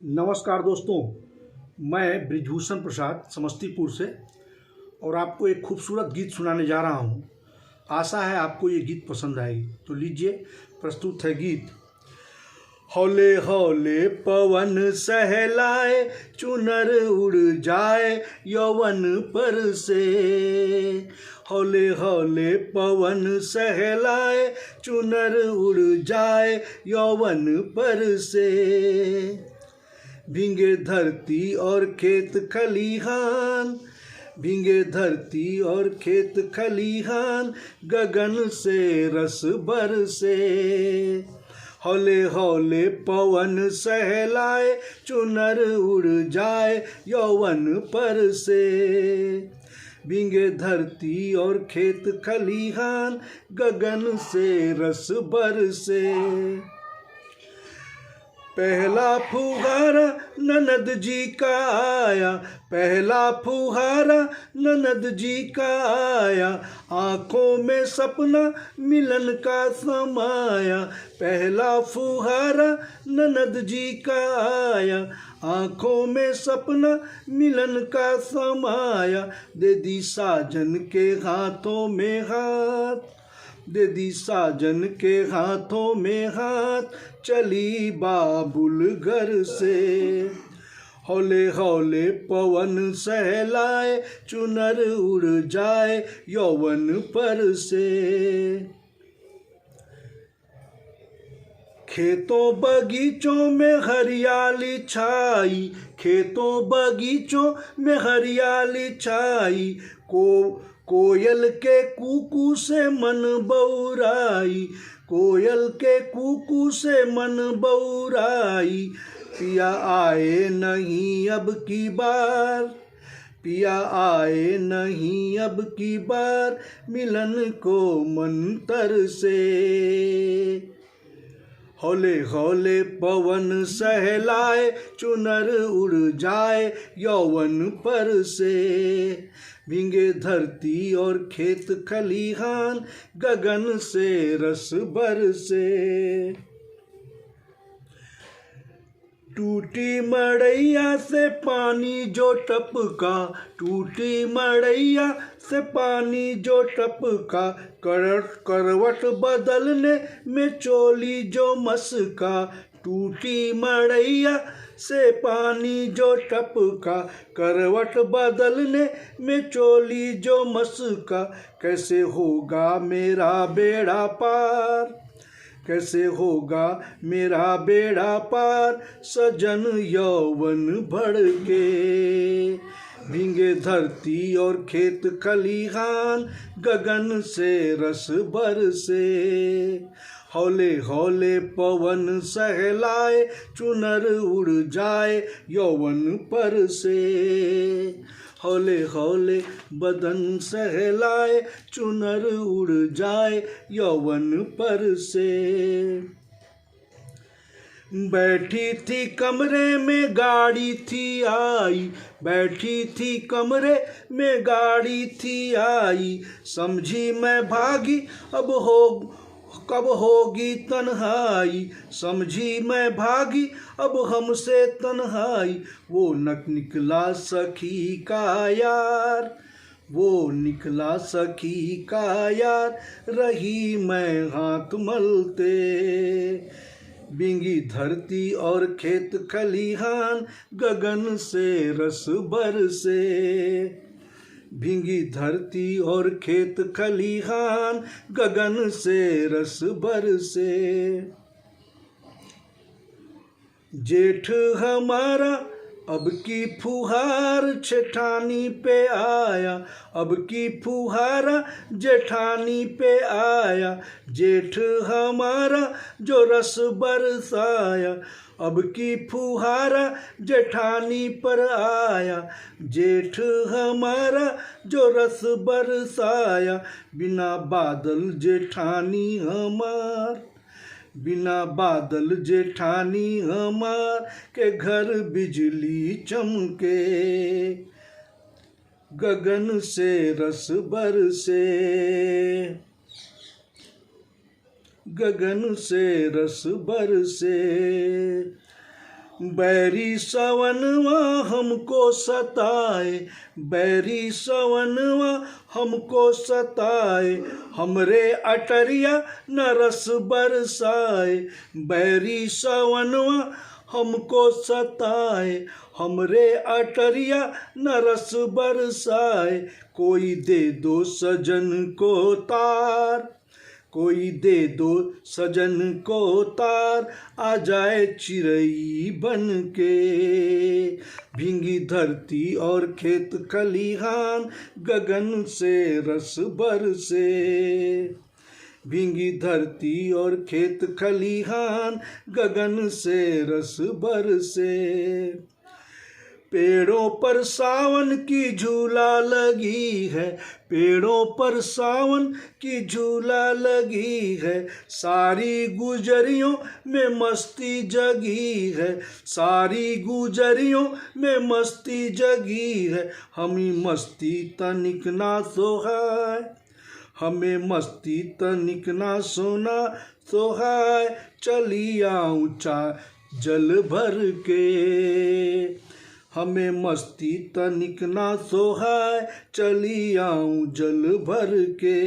नमस्कार दोस्तों, मैं ब्रिजभूषण प्रसाद समस्तीपुर से और आपको एक खूबसूरत गीत सुनाने जा रहा हूँ। आशा है आपको ये गीत पसंद आएगी। तो लीजिए, प्रस्तुत है गीत। हौले हौले पवन सहलाए, चुनर उड़ जाए यौवन पर से। हौले हौले पवन सहलाए, चुनर उड़ जाए यौवन पर से। भींगे धरती और खेत खलिहान, भींगे धरती और खेत खलिहान, गगन से रस बरसे। हौले हौले पवन सहलाए, चुनर उड़ जाए यौवन पर से। भींगे धरती और खेत खलिहान, गगन से रस बरसे। पहला फुहारा ननद जी का आया, पहला फुहारा ननद जी का आया, आँखों में सपना मिलन का समाया। पहला फुहारा ननद जी का आया, आँखों में सपना मिलन का समाया। दे दी साजन के हाथों में हाथ, दे दी साजन के हाथों में हाथ, चली बाबुल घर से। हौले हौले पवन सहलाए, चुनर उड़ जाए यौवन पर से। खेतों बगीचों में हरियाली छाई, खेतों बगीचों में हरियाली छाई। कोयल के कूकू से मन बौराई, कोयल के कूकू से मन बौराई। पिया आए नहीं अब की बार, पिया आए नहीं अब की बार, मिलन को मन तरसे। हौले हौले पवन सहलाए, चुनर उड़ जाए यौवन पर से। भींगे धरती और खेत खलिहान, गगन से रस बरसे। टूटी मड़ैया से पानी जो टपका, टूटी मड़ैया से पानी जो टपका, करवट बदलने में चोली जो मस्का। टूटी मड़ैया से पानी जो टपका, करवट बदलने में चोली जो मस्का। कैसे होगा मेरा बेड़ा पार, कैसे होगा मेरा बेड़ा पार, सजन यौवन भड़के। भींगे धरती और खेत खलिहान, गगन से रस बरसे। हौले हौले पवन सहलाए, चुनर उड़ जाए यौवन पर से। हौले हौले बदन सहलाए, चुनर उड़ जाए यौवन पर से। बैठी थी कमरे में गाड़ी थी आई, बैठी थी कमरे में गाड़ी थी आई। समझी मैं भागी अब कब होगी तन्हाई, समझी मैं भागी अब हमसे तन्हाई। वो नक निकला सखी का यार, वो निकला सखी का यार, रही मैं हाथ मलते। भींगी धरती और खेत खलिहान, गगन से रस बरसे। भींगी धरती और खेत खलिहान, गगन से रस बरसे। जेठ हमारा अब की फुहार जेठानी पे आया, अब की फुहारा जेठानी पे आया। जेठ हमारा जो रस बरसाया, अब की फुहारा जेठानी पर आया। जेठ हमारा जो रस बरसाया, बिना बादल जेठानी हमार, बिना बादल जेठानी हमार, के घर बिजली चमके। गगन से रस बरसे, गगन से रस बरसे। बैरी सवनवा हमको सताए, बैरी सवनवा हमको सताए, हमरे अटरिया न रस बरसाए। बैरी सवनवा हमको सताए, हमरे अटरिया न रस बरसाए। कोई दे दो सजन को तार, कोई दे दो सजन को तार, आ जाए चिड़ई बन के। भींगी धरती और खेत खलिहान, गगन से रस बरसे। भींगी धरती और खेत खलिहान, गगन से रस बरसे। पेड़ों पर सावन की झूला लगी है, पेड़ों पर सावन की झूला लगी है। सारी गुजरियों में मस्ती जगी है, सारी गुजरियों में मस्ती जगी है। हमें मस्ती तनिक ना सोहाय, हमें मस्ती तनिक ना सोना सोहाय। चली आऊं चा जल भर के, हमें मस्ती तनिक ना सोहाय। चली आऊं जल भर के।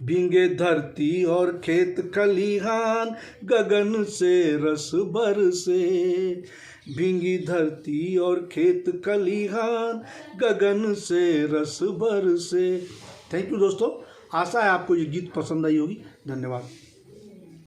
भींगे धरती और खेत खलिहान, गगन से रस बरसे। भींगी धरती और खेत खलिहान, गगन से रस बरसे। थैंक यू दोस्तों, आशा है आपको ये गीत पसंद आई होगी। धन्यवाद।